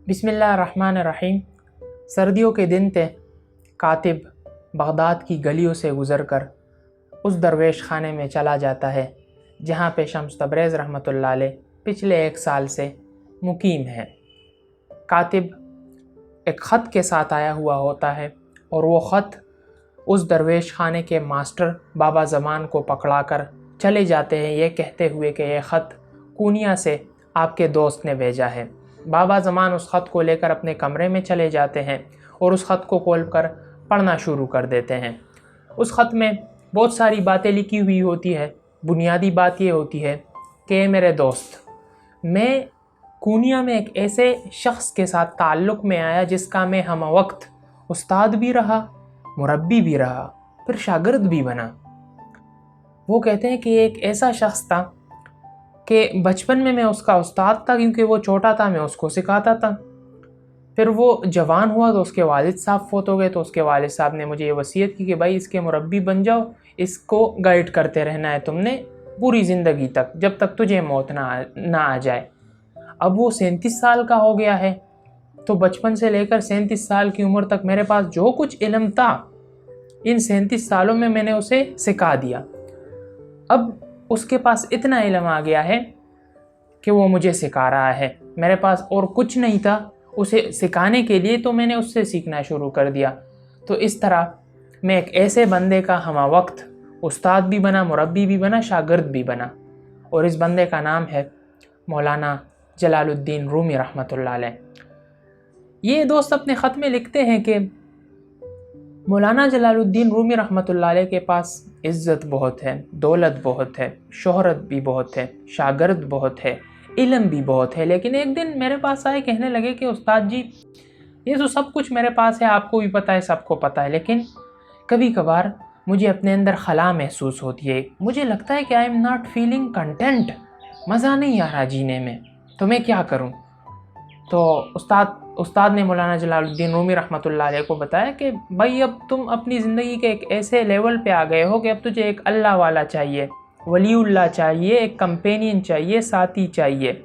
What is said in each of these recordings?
बिस्मिल्लाहिर्रहमानिर्रहीम। सर्दियों के दिन थे। कातिब बगदाद की गलियों से गुज़र कर उस दरवेश खाने में चला जाता है जहाँ पे शम्स तबरेज़ रहमतुल्लाह अलैह पिछले 1 साल से मुकीम है। कातिब एक ख़त के साथ आया हुआ होता है और वो ख़त उस दरवेश खाने के मास्टर बाबा ज़मान को पकड़ा कर चले जाते हैं, ये कहते हुए कि यह ख़त कूनिया से आपके दोस्त ने भेजा है। बाबा ज़मान उस ख़त को लेकर अपने कमरे में चले जाते हैं और उस ख़त को खोल कर पढ़ना शुरू कर देते हैं। उस ख़त में बहुत सारी बातें लिखी हुई होती है। बुनियादी बात ये होती है कि मेरे दोस्त, मैं कूनिया में एक ऐसे शख्स के साथ ताल्लुक़ में आया जिसका मैं हम वक्त उस्ताद भी रहा, मुरब्बी भी रहा, फिर शागिर्द भी बना। वो कहते हैं कि एक ऐसा शख्स था कि बचपन में मैं उसका उस्ताद था क्योंकि वो छोटा था, मैं उसको सिखाता था। फिर वो जवान हुआ तो उसके वालिद साहब फोत हो गए, तो उसके वालिद साहब ने मुझे ये वसीयत की कि भाई इसके मुरब्बी बन जाओ, इसको गाइड करते रहना है तुमने पूरी ज़िंदगी तक, जब तक तुझे मौत ना आ जाए। अब वो 37 साल का हो गया है, तो बचपन से लेकर 37 साल की उम्र तक मेरे पास जो कुछ इल्म था इन 37 सालों में मैंने उसे सिखा दिया। अब उसके पास इतना इल्म आ गया है कि वो मुझे सिखा रहा है। मेरे पास और कुछ नहीं था उसे सिखाने के लिए, तो मैंने उससे सीखना शुरू कर दिया। तो इस तरह मैं एक ऐसे बंदे का हमा वक्त उस्ताद भी बना, मुरब्बी भी बना, शागिर्द भी बना। और इस बंदे का नाम है मौलाना जलालुद्दीन रूमी रहमतुल्लाह अलैह। ये दोस्त अपने ख़त में लिखते हैं कि मौलाना जलालुद्दीन रूमी रहमतुल्लाह अलैह के पास इज़्ज़त बहुत है, दौलत बहुत है, शोहरत भी बहुत है, शागिर्द बहुत है, इल्म भी बहुत है। लेकिन एक दिन मेरे पास आए, कहने लगे कि उस्ताद जी, ये तो सब कुछ मेरे पास है, आपको भी पता है, सबको पता है, लेकिन कभी कभार मुझे अपने अंदर खला महसूस होती है। मुझे लगता है कि I am not feeling content, मज़ा नहीं आ रहा जीने में, तो मैं क्या करूं? तो उस्ताद ने मौलाना जलालुद्दीन रूमी रहमतुल्लाह अलैह को बताया कि भाई अब तुम अपनी ज़िंदगी के एक ऐसे लेवल पे आ गए हो कि अब तुझे एक अल्लाह वाला चाहिए, वलीउल्लाह चाहिए, एक कंपेनियन चाहिए, साथी चाहिए,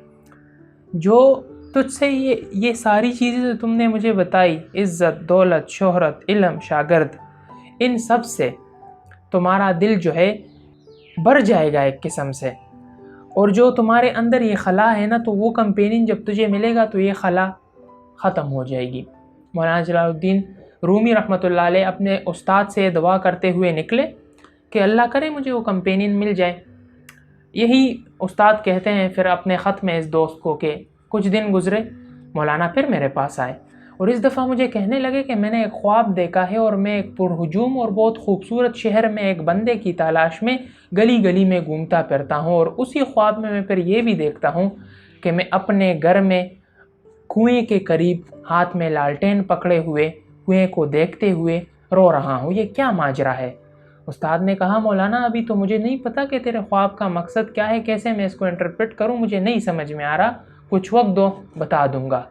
जो तुझसे ये सारी चीज़ें तुमने मुझे बताई, इज़्ज़त, दौलत, शोहरत, इल्म, शागिर्द, इन सब से तुम्हारा दिल जो है भर जाएगा एक किस्म से। और जो तुम्हारे अंदर ये खला है ना, तो वो कंपेनियन जब तुझे मिलेगा तो ये खला ख़त्म हो जाएगी। मौलाना जलालुद्दीन रूमी रहमतुल्लाह अलैह अपने उस्ताद से दुआ करते हुए निकले कि अल्लाह करे मुझे वो कंपेनियन मिल जाए। यही उस्ताद कहते हैं फिर अपने ख़त में इस दोस्त को कि कुछ दिन गुज़रे, मौलाना फिर मेरे पास आए और इस दफ़ा मुझे कहने लगे कि मैंने एक ख्वाब देखा है और मैं एक पुरहुजूम और बहुत खूबसूरत शहर में एक बंदे की तलाश में गली गली में घूमता फिरता हूँ, और उसी ख्वाब में मैं फिर ये भी देखता हूँ कि मैं अपने घर में कुएं के करीब हाथ में लालटेन पकड़े हुए कुएं को देखते हुए रो रहा हूँ, ये क्या माजरा है? उस्ताद ने कहा, मौलाना अभी तो मुझे नहीं पता कि तेरे ख्वाब का मकसद क्या है, कैसे मैं इसको इंटरप्रेट करूँ, मुझे नहीं समझ में आ रहा, कुछ वक्त दो, बता दूँगा।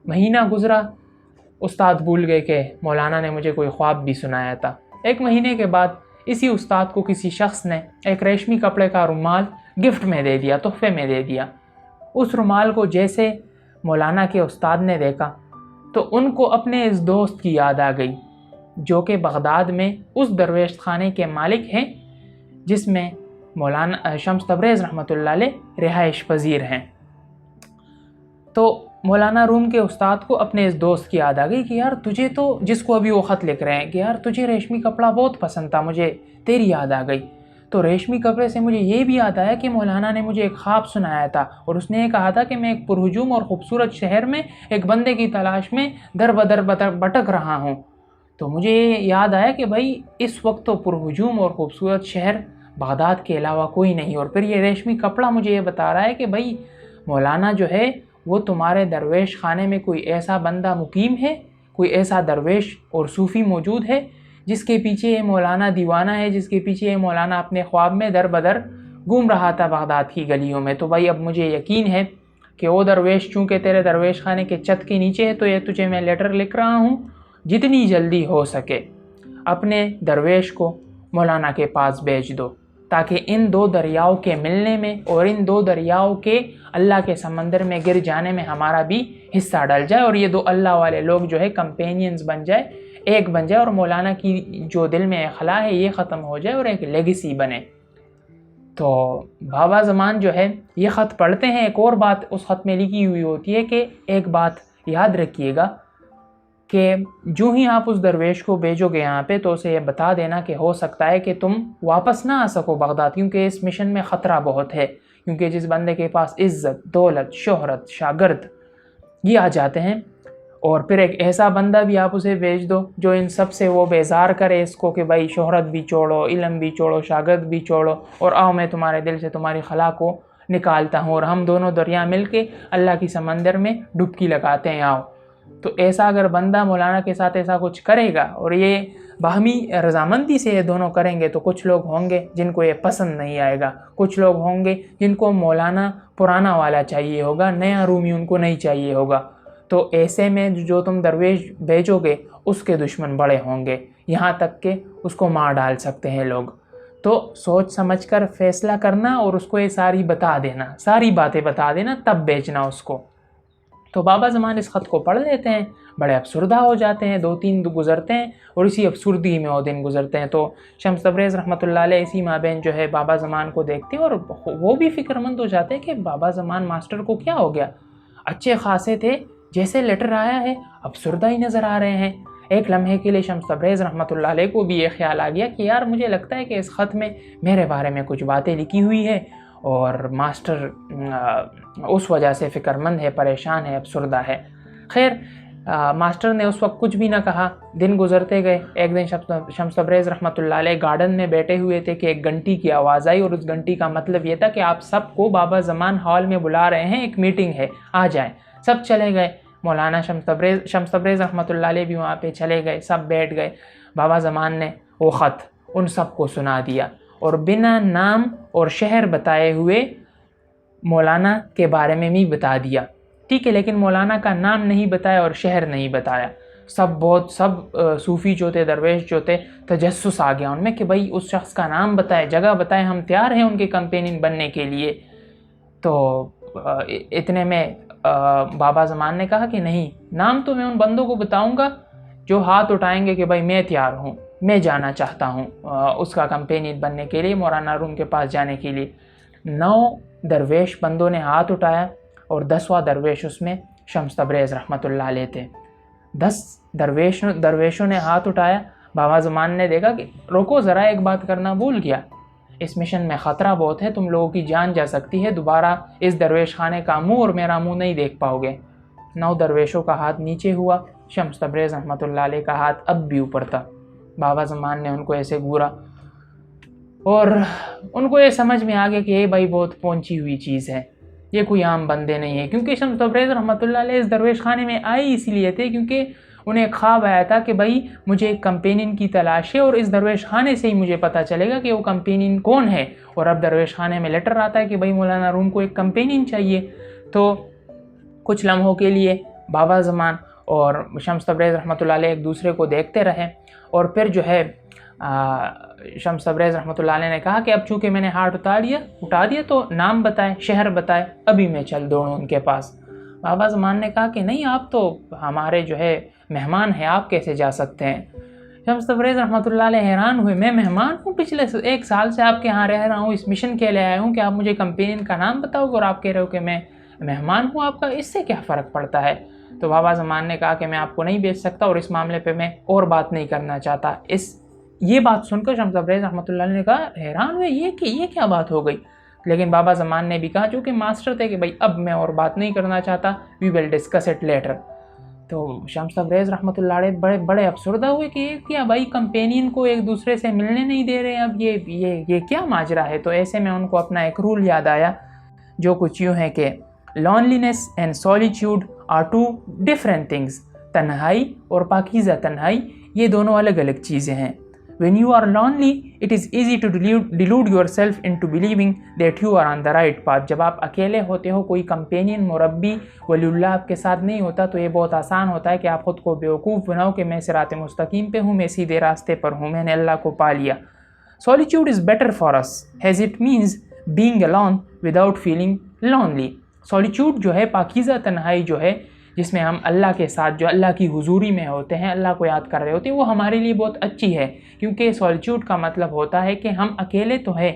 महीना गुज़रा, उस्ताद भूल गए कि मौलाना ने मुझे कोई ख्वाब भी सुनाया था। 1 महीने के बाद इसी उस्ताद को किसी शख्स ने एक रेशमी कपड़े का रुमाल गिफ्ट में दे दिया, तोहफे में दे दिया। उस रुमाल को जैसे मौलाना के उस्ताद ने देखा तो उनको अपने इस दोस्त की याद आ गई जो कि बगदाद में उस दरवेश खाने के मालिक हैं जिसमें मौलाना शम्स तबरेज़ रहमतुल्लाह अलैह रिहाइश पजीर हैं। तो मौलाना रूम के उस्ताद को अपने इस दोस्त की याद आ गई कि यार तुझे तो, जिसको अभी वो ख़त लिख रहे हैं कि यार तुझे रेशमी कपड़ा बहुत पसंद था, मुझे तेरी याद आ गई। तो रेशमी कपड़े से मुझे ये भी याद आया कि मौलाना ने मुझे एक ख्वाब सुनाया था और उसने ये कहा था कि मैं एक पुरहुजूम और ख़ूबसूरत शहर में एक बंदे की तलाश में दर बदर भटक रहा हूँ। तो मुझे याद आया कि भाई इस वक्त तो पुरहुजूम और ख़ूबसूरत शहर बगदाद के अलावा कोई नहीं। और फिर ये रेशमी कपड़ा मुझे ये बता रहा है कि भाई मौलाना जो है वो तुम्हारे दरवेश खाने में कोई ऐसा बंदा मुकीम है, कोई ऐसा दरवेश और सूफ़ी मौजूद है जिसके पीछे ये मौलाना दीवाना है, जिसके पीछे ये मौलाना अपने ख्वाब में दर बदर घूम रहा था बगदाद की गलियों में। तो भाई अब मुझे यकीन है कि वो दरवेश चूँकि तेरे दरवेश खाने के छत के नीचे है, तो ये तुझे मैं लेटर लिख रहा हूँ, जितनी जल्दी हो सके अपने दरवेश को मौलाना के पास भेज दो। تاکہ ان دو دریاؤں کے ملنے میں اور ان دو دریاؤں کے اللہ کے سمندر میں گر جانے میں ہمارا بھی حصہ ڈل جائے، اور یہ دو اللہ والے لوگ جو ہے کمپینینز بن جائے، ایک بن جائے، اور مولانا کی جو دل میں خلا ہے یہ ختم ہو جائے اور ایک لیگیسی بنے۔ تو بابا زمان جو ہے یہ خط پڑھتے ہیں، ایک اور بات اس خط میں لکھی ہوئی ہوتی ہے کہ ایک بات یاد رکھیے گا کہ جو ہی آپ اس درویش کو بھیجو گے یہاں پہ تو اسے یہ بتا دینا کہ ہو سکتا ہے کہ تم واپس نہ آ سکو بغداد، کیونکہ اس مشن میں خطرہ بہت ہے، کیونکہ جس بندے کے پاس عزت، دولت، شہرت، شاگرد یہ آ جاتے ہیں، اور پھر ایک ایسا بندہ بھی آپ اسے بھیج دو جو ان سب سے وہ بیزار کرے اس کو کہ بھائی شہرت بھی چھوڑو، علم بھی چھوڑو، شاگرد بھی چھوڑو، اور آؤ میں تمہارے دل سے تمہاری خلا کو نکالتا ہوں اور ہم دونوں دریا مل کے اللہ کی سمندر میں ڈبکی لگاتے ہیں، آؤ۔ تو ایسا اگر بندہ مولانا کے ساتھ ایسا کچھ کرے گا اور یہ باہمی رضامندی سے یہ دونوں کریں گے تو کچھ لوگ ہوں گے جن کو یہ پسند نہیں آئے گا، کچھ لوگ ہوں گے جن کو مولانا پرانا والا چاہیے ہوگا، نیا رومی ان کو نہیں چاہیے ہوگا۔ تو ایسے میں جو تم درویش بھیجو گے اس کے دشمن بڑے ہوں گے، یہاں تک کہ اس کو مار ڈال سکتے ہیں لوگ۔ تو سوچ سمجھ کر فیصلہ کرنا اور اس کو یہ ساری بتا دینا، ساری باتیں بتا دینا، تب بیچنا اس کو۔ تو بابا زمان اس خط کو پڑھ لیتے ہیں، بڑے افسردہ ہو جاتے ہیں، 2-3 دن گزرتے ہیں اور اسی افسردگی میں وہ دن گزرتے ہیں۔ تو شمس تبریز رحمۃ اللہ علیہ اسی مابین جو ہے بابا زمان کو دیکھتے ہیں اور وہ بھی فکر مند ہو جاتے ہیں کہ بابا زمان ماسٹر کو کیا ہو گیا، اچھے خاصے تھے، جیسے لیٹر آیا ہے افسردہ ہی نظر آ رہے ہیں۔ ایک لمحے کے لیے شمس تبریز رحمۃ اللہ علیہ کو بھی یہ خیال آ گیا کہ یار مجھے لگتا ہے کہ اس خط میں میرے بارے میں کچھ باتیں لکھی ہوئی ہے اور ماسٹر اس وجہ سے فکر مند ہے، پریشان ہے، افسردہ ہے۔ خیر ماسٹر نے اس وقت کچھ بھی نہ کہا، دن گزرتے گئے۔ ایک دن شمس تبریز رحمۃ اللہ علیہ گارڈن میں بیٹھے ہوئے تھے کہ ایک گھنٹی کی آواز آئی، اور اس گھنٹی کا مطلب یہ تھا کہ آپ سب کو بابا زمان ہال میں بلا رہے ہیں، ایک میٹنگ ہے، آ جائیں۔ سب چلے گئے، مولانا شمس تبریز رحمۃ اللہ علیہ بھی وہاں پہ چلے گئے، سب بیٹھ گئے۔ بابا زمان نے وہ خط ان سب کو سنا دیا اور بنا نام اور شہر بتائے ہوئے مولانا کے بارے میں بھی بتا دیا، ٹھیک ہے، لیکن مولانا کا نام نہیں بتایا اور شہر نہیں بتایا۔ سب صوفی جو تھے، درویش جو تھے، تجسس آ گیا ان میں کہ بھائی اس شخص کا نام بتائے، جگہ بتائے، ہم تیار ہیں ان کے کمپینین بننے کے لیے۔ تو اتنے میں بابا زمان نے کہا کہ نہیں، نام تو میں ان بندوں کو بتاؤں گا جو ہاتھ اٹھائیں گے کہ بھائی میں تیار ہوں، میں جانا چاہتا ہوں اس کا کمپینین بننے کے لیے، مولانا روم کے پاس جانے کے لیے۔ 9 درویش بندوں نے ہاتھ اٹھایا اور 10واں درویش اس میں شمس تبریز رحمۃ اللہ علیہ تھے۔ 10 درویشوں نے ہاتھ اٹھایا۔ بابا زمان نے دیکھا کہ روکو ذرا، ایک بات کرنا بھول گیا، اس مشن میں خطرہ بہت ہے، تم لوگوں کی جان جا سکتی ہے، دوبارہ اس درویش خانے کا منہ اور میرا منہ نہیں دیکھ پاؤ گے۔ 9 درویشوں کا ہاتھ نیچے ہوا، شمس تبریز رحمۃ اللہ علیہ کا ہاتھ اب بھی اوپر تھا۔ بابا زمان نے ان کو ایسے گورا اور ان کو یہ سمجھ میں آ گیا کہ یہ بھائی بہت پہنچی ہوئی چیز ہے، یہ کوئی عام بندے نہیں ہے، کیونکہ شمس تبریز رحمۃ اللہ علیہ اس درویش خانے میں آئے اس لیے تھے کیونکہ انہیں ایک خواب آیا تھا کہ بھائی مجھے ایک کمپینین کی تلاش ہے اور اس درویش خانے سے ہی مجھے پتہ چلے گا کہ وہ کمپینین کون ہے، اور اب درویش خانے میں لیٹر آتا ہے کہ بھائی مولانا روم کو ایک کمپینین چاہیے۔ تو کچھ لمحوں کے لیے بابا زمان اور شمس تبریز رحمۃ اللہ علیہ ایک دوسرے کو دیکھتے رہے، اور پھر جو ہے شمس تبریز رحمۃ اللہ علیہ نے کہا کہ اب چونکہ میں نے ہاتھ اٹھا دیا تو نام بتائے، شہر بتائے، ابھی میں چل دوڑوں ان کے پاس۔ بابا زمان نے کہا کہ نہیں، آپ تو ہمارے جو ہے مہمان ہیں، آپ کیسے جا سکتے ہیں؟ شمس تبریز رحمۃ اللہ علیہ حیران ہوئے، میں مہمان ہوں، پچھلے 1 سال سے آپ کے ہاں رہ رہا ہوں، اس مشن کے لیے آیا ہوں کہ آپ مجھے کمپینین کا نام بتاؤ گے اور آپ کہہ رہے ہو کہ میں مہمان ہوں آپ کا، اس سے کیا فرق پڑتا ہے؟ تو بابا زمان نے کہا کہ میں آپ کو نہیں بیچ سکتا اور اس معاملے پہ میں اور بات نہیں کرنا چاہتا۔ یہ بات سن کر شمس تبریز رحمۃ اللہ علیہ نے کہا، حیران ہوئے یہ کیا بات ہو گئی؟ لیکن بابا زمان نے بھی کہا چونکہ ماسٹر تھے کہ بھائی اب میں اور بات نہیں کرنا چاہتا، وی ول ڈسکس اٹ لیٹر۔ تو شمس تبریز رحمۃ اللہ علیہ بڑے افسردہ ہوئے کہ یہ کیا بھائی، کمپینین کو ایک دوسرے سے ملنے نہیں دے رہے ہیں، اب یہ کیا ماجرا ہے؟ تو ایسے میں ان کو اپنا ایک رول یاد آیا جو کچھ یوں ہے کہ loneliness and solitude are 2 different things, تنہائی اور پاکیزہ تنہائی یہ دونوں الگ الگ چیزیں ہیں۔ When you are lonely, it is easy to delude yourself into believing that you are on the right path۔ جب آپ اکیلے ہوتے ہو، کوئی کمپینین، مربی، ولی اللہ آپ کے ساتھ نہیں ہوتا، تو یہ بہت آسان ہوتا ہے کہ آپ خود کو بیوقوف بناؤ کہ میں صراط مستقیم پہ ہوں، میں سیدھے راستے پر ہوں، میں نے اللہ کو پا لیا۔ Solitude is better for us as it means being alone without feeling lonely. Solitude जो है, पाकीज़ा तन्हाई जो है, जिसमें हम अल्लाह के साथ जो अल्लाह की हुजूरी में होते हैं, अल्लाह को याद कर रहे होते हैं, वो हमारे लिए बहुत अच्छी है, क्योंकि सॉलिट्यूड का मतलब होता है कि हम अकेले तो है,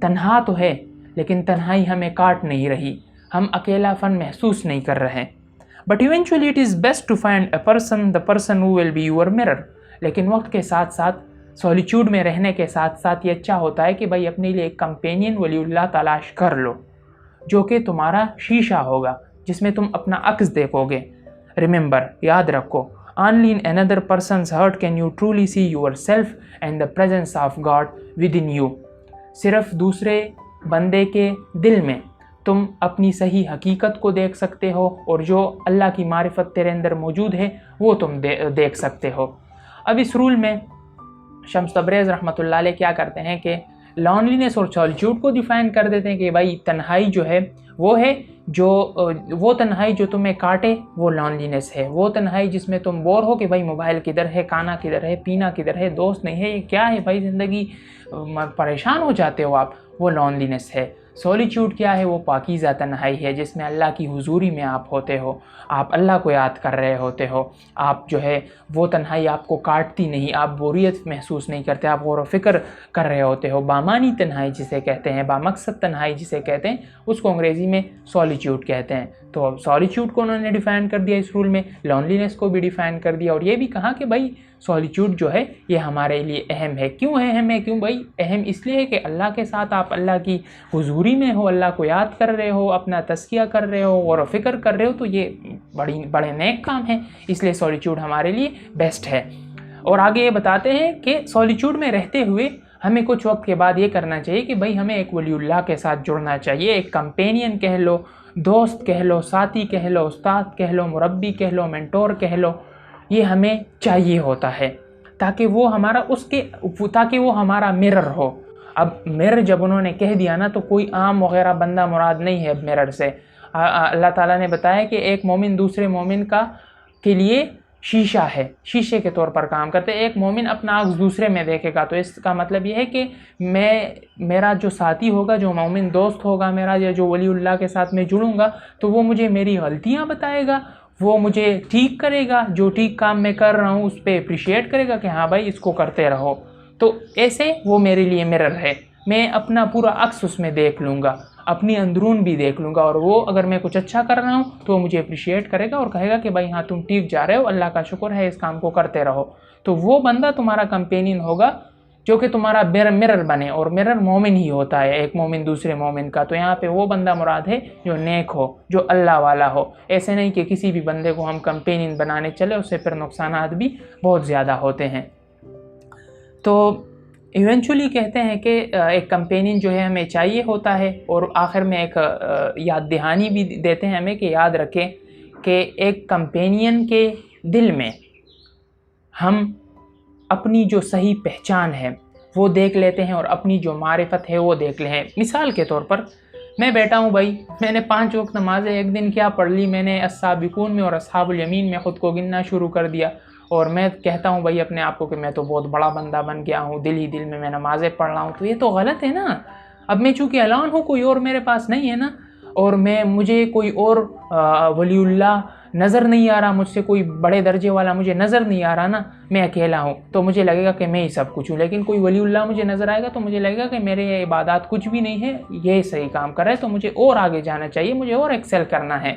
तन्हा तो है, लेकिन तन्हाई हमें काट नहीं रही, हम अकेलापन महसूस नहीं कर रहे हैं. But eventually it is best to find a person, the person who will be your mirror. लेकिन वक्त के साथ साथ, सॉलिट्यूड में रहने के साथ साथ ये अच्छा होता है कि भाई अपने लिए एक कंपेनियन वलीउल्लाह तलाश कर लो, जो कि तुम्हारा शीशा होगा, जिसमें तुम अपना अक्स देखोगे. रिमेंबर, याद रखो, only in another person's heart can you truly see yourself and the presence of God within you. सिर्फ दूसरे बंदे के दिल में तुम अपनी सही हकीकत को देख सकते हो, और जो अल्लाह की मारिफत तेरे अंदर मौजूद है वो तुम देख सकते हो. अब इस रूल में शम्स तबरेज़ रहमतुल्लाह अलैह क्या करते हैं कि लॉनलीनेस और सॉलिट्यूड को डिफ़ाइन कर देते हैं कि भाई तन्हाई जो है वो है, वो तन्हाई जो तुम्हें काटे वो लॉनलीनेस है. वो तन्हाई जिसमें तुम बोर हो कि भाई मोबाइल किधर है, खाना किधर है, पीना किधर है, दोस्त नहीं है, ये क्या है भाई ज़िंदगी, परेशान हो जाते हो आप, वो लॉनलीनेस है. सॉलिट्यूड क्या है? वो पाकीज़ा तन्हाई है, जिसमें अल्लाह की हुजूरी में आप होते हो, आप अल्लाह को याद कर रहे होते हो, आप जो है वो तन्हाई आपको काटती नहीं, आप बोरियत महसूस नहीं करते, आप गौर व फिक्र कर रहे होते हो. बामानी तन्हाई जिसे कहते हैं, बामकसद तन्हाई जिसे कहते हैं, उसको अंग्रेज़ी में सॉलिट्यूड कहते हैं. तो सॉलिट्यूड को उन्होंने डिफ़ाइन कर दिया इस रूल में, लॉनलीनेस को भी डिफ़ाइन कर दिया, और ये भी कहा कि भाई सॉलिट्यूड जो है ये हमारे लिए अहम है. क्यों अहम है? क्यों भाई अहम? इसलिए है कि अल्लाह के साथ आप अल्लाह की हुजूरी में हो, अल्लाह को याद कर रहे हो, अपना तज़किया कर रहे हो और फ़िक्र कर रहे हो, तो ये बड़े नेक काम हैं, इसलिए सॉलिट्यूड हमारे लिए बेस्ट है. और आगे ये बताते हैं कि सॉलिट्यूड में रहते हुए हमें कुछ वक्त के बाद ये करना चाहिए कि भाई हमें एक वलीउल्लाह के साथ जुड़ना चाहिए. एक कंपेनियन कह लो, दोस्त कह लो, साथी कह लो, उस्ताद कह लो, मुरब्बी कह लो, मेंटोर कह लो, ये हमें चाहिए होता है ताकि वो हमारा मिरर हो. अब मिरर जब उन्होंने कह दिया ना, तो कोई आम वगैरह बंदा मुराद नहीं है मिरर से. अल्लाह ताला ने बताया कि एक मोमिन दूसरे मोमिन के लिए शीशा है, शीशे के तौर पर काम करते. एक मोमिन अपना अक्स दूसरे में देखेगा, तो इसका मतलब ये है कि मेरा जो साथी होगा, जो मोमिन दोस्त होगा मेरा, या जो वलीउल्लाह के साथ मैं जुड़ूंगा, तो वो मुझे मेरी गलतियां बताएगा, वो मुझे ठीक करेगा, जो ठीक काम मैं कर रहा हूँ उस पर अप्रिशिएट करेगा कि हाँ भाई इसको करते रहो. तो ऐसे वो मेरे लिए मिरर है. मैं अपना पूरा अक्स उसमें देख लूँगा, अपनी अंदरून भी देख लूँगा, और वो अगर मैं कुछ अच्छा कर रहा हूँ तो वो मुझे अप्रिशिएट करेगा और कहेगा कि भाई हाँ तुम ठीक जा रहे हो, अल्लाह का शुक्र है, इस काम को करते रहो. तो वो बंदा तुम्हारा कंपेनियन होगा जो कि तुम्हारा मिरर बने, और मिरर मोमिन ही होता है, एक मोमिन दूसरे मोमिन का. तो यहाँ पे वो बंदा मुराद है जो नेक हो, जो अल्लाह वाला हो. ऐसे नहीं कि किसी भी बंदे को हम कंपेनियन बनाने चले, उससे फिर नुकसानात भी बहुत ज़्यादा होते हैं. तो इवेंचुअली कहते हैं कि एक कंपेनियन जो है हमें चाहिए होता है. और आखिर में एक याद दहानी भी देते हैं हमें कि याद रखें कि एक कंपेनियन के दिल में हम अपनी जो सही पहचान है वो देख लेते हैं, और अपनी जो मारिफत है वो देख लें. मिसाल के तौर पर मैं बैठा हूँ भाई, मैंने 5 वक्त नमाज़ें एक दिन क्या पढ़ ली, मैंने अस्साबिकून में और अस्हाबुल यमीन में ख़ुद को गिनना शुरू कर दिया, और मैं कहता हूँ भाई अपने आप को कि मैं तो बहुत बड़ा बंदा बन गया हूँ, दिल ही दिल में मैं नमाज़ें पढ़ रहा हूँ. तो ये तो गलत है ना. अब मैं चूँकि अलान हूँ, कोई और मेरे पास नहीं है ना, और मुझे कोई और वलीउल्लाह नज़र नहीं आ रहा, मुझसे कोई बड़े दर्जे वाला मुझे नज़र नहीं आ रहा ना, मैं अकेला हूँ, तो मुझे लगेगा कि मैं ही सब कुछ हूँ. लेकिन कोई वलीउल्लाह मुझे नज़र आएगा तो मुझे लगेगा कि मेरे ये इबादत कुछ भी नहीं है, ये सही काम कर रहा है, तो मुझे और आगे जाना चाहिए, मुझे और एक्सेल करना है.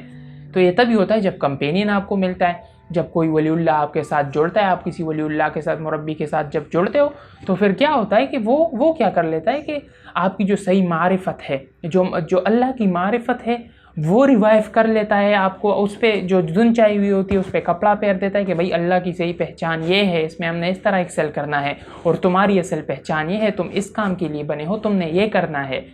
तो ये तभी होता है जब कंपेनियन आपको मिलता है, जब कोई वलीउल्लाह आपके साथ जुड़ता है. आप किसी वलीउल्लाह के साथ, मुरब्बी के साथ जब जुड़ते हो, तो फिर क्या होता है कि वो क्या कर लेता है कि आपकी जो सही मारिफत है, जो अल्लाह की मारिफत है, वो रिवाइव कर लेता है आपको. उस पर जो धुन चाहिए हुई होती है उस पर कपड़ा पहन देता है कि भाई अल्लाह की सही पहचान ये है, इसमें हमने इस तरह एक्सेल करना है, और तुम्हारी असल पहचान ये है, तुम इस काम के लिए बने हो, तुमने ये करना है.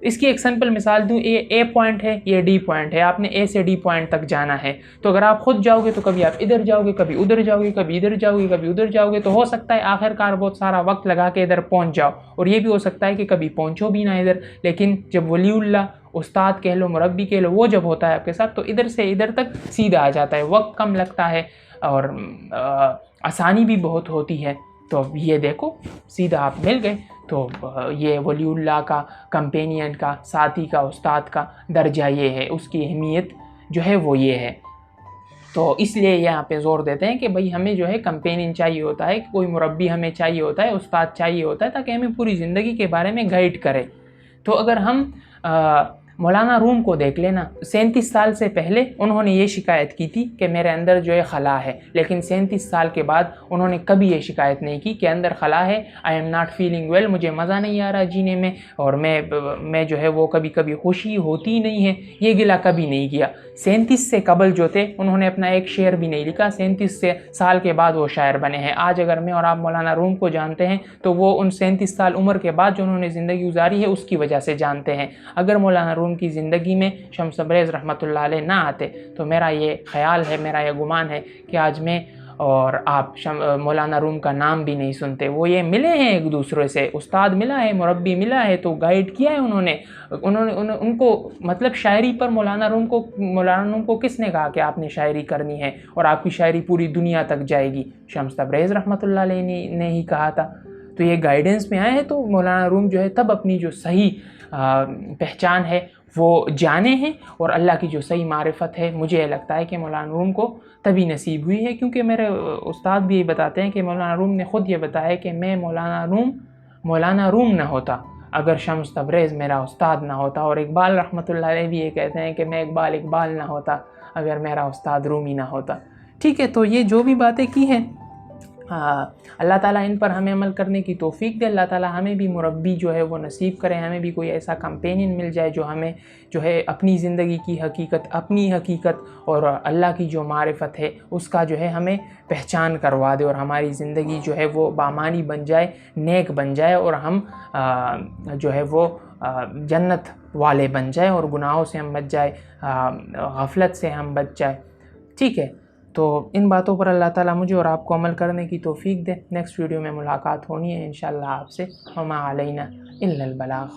इसकी एक सिंपल मिसाल दूँ, ये ए पॉइंट है, ये डी पॉइंट है, आपने ए से डी पॉइंट तक जाना है. तो अगर आप खुद जाओगे तो कभी आप इधर जाओगे, कभी उधर जाओगे, कभी इधर जाओगे, कभी उधर जाओगे, तो हो सकता है आखिरकार बहुत सारा वक्त लगा के इधर पहुंच जाओ, और ये भी हो सकता है कि कभी पहुंचो भी ना इधर. लेकिन जब वलीउल्लाह, उस्ताद कह लो, मुरब्बी कह लो, वो जब होता है आपके साथ, तो इधर से इधर तक सीधा आ जाता है, वक्त कम लगता है और आसानी भी बहुत होती है. तो अब ये देखो, सीधा आप मिल गए. تو یہ ولی اللہ کا، کمپینین کا، ساتھی کا، استاد کا درجہ یہ ہے، اس کی اہمیت جو ہے وہ یہ ہے۔ تو اس لیے یہاں پہ زور دیتے ہیں کہ بھئی ہمیں جو ہے کمپینین چاہیے ہوتا ہے، کوئی مربی ہمیں چاہیے ہوتا ہے، استاد چاہیے ہوتا ہے، تاکہ ہمیں پوری زندگی کے بارے میں گائیڈ کرے۔ تو اگر ہم مولانا روم کو دیکھ لینا، 37 سال سے پہلے انہوں نے یہ شکایت کی تھی کہ میرے اندر جو ہے خلا ہے، لیکن 37 سال کے بعد انہوں نے کبھی یہ شکایت نہیں کی کہ اندر خلا ہے، I am not feeling well, مجھے مزہ نہیں آ رہا جینے میں، اور میں جو ہے وہ کبھی کبھی خوشی ہوتی ہی نہیں ہے، یہ گلہ کبھی نہیں کیا۔ 37 سے قبل جو تھے انہوں نے اپنا ایک شعر بھی نہیں لکھا، 37 سال کے بعد وہ شاعر بنے ہیں۔ آج اگر میں اور آپ مولانا روم کو جانتے ہیں تو وہ ان 37 سال عمر کے بعد جو انہوں نے زندگی گزاری ہے اس کی وجہ سے جانتے ہیں۔ اگر مولانا روم کی زندگی میں شمس تبریز رحمۃ اللہ علیہ نہ آتے تو میرا یہ خیال ہے، میرا یہ گمان ہے کہ آج میں اور آپ مولانا روم کا نام بھی نہیں سنتے۔ وہ یہ ملے ہیں ایک دوسرے سے، استاد ملا ہے، مربی ملا ہے، تو گائیڈ کیا ہے انہوں نے ان کو، مطلب شاعری پر مولانا روم کو کس نے کہا کہ آپ نے شاعری کرنی ہے اور آپ کی شاعری پوری دنیا تک جائے گی؟ شمس تبریز رحمۃ اللہ علیہ نے ہی کہا تھا۔ تو یہ گائیڈنس میں آئے ہیں، تو مولانا روم جو ہے تب اپنی جو صحیح پہچان ہے وہ جانے ہیں، اور اللہ کی جو صحیح معرفت ہے مجھے لگتا ہے کہ مولانا روم کو تبھی نصیب ہوئی ہے، کیونکہ میرے استاد بھی یہ بتاتے ہیں کہ مولانا روم نے خود یہ بتایا کہ میں مولانا روم نہ ہوتا اگر شمس تبریز میرا استاد نہ ہوتا، اور اقبال رحمۃ اللہ علیہ بھی یہ کہتے ہیں کہ میں اقبال نہ ہوتا اگر میرا استاد رومی نہ ہوتا۔ ٹھیک ہے، تو یہ جو بھی باتیں کی ہیں اللہ تعالیٰ ان پر ہمیں عمل کرنے کی توفیق دے، اللہ تعالیٰ ہمیں بھی مربی جو ہے وہ نصیب کرے، ہمیں بھی کوئی ایسا کمپینین مل جائے جو ہمیں جو ہے اپنی زندگی کی حقیقت، اپنی حقیقت اور اللہ کی جو معرفت ہے اس کا جو ہے ہمیں پہچان کروا دے، اور ہماری زندگی جو ہے وہ بامانی بن جائے، نیک بن جائے، اور ہم جو ہے وہ جنت والے بن جائے، اور گناہوں سے ہم بچ جائے، غفلت سے ہم بچ جائے۔ ٹھیک ہے، تو ان باتوں پر اللہ تعالیٰ مجھے اور آپ کو عمل کرنے کی توفیق دے۔ نیکسٹ ویڈیو میں ملاقات ہونی ہے انشاءاللہ آپ سے۔ وما علینا الا البلاغ۔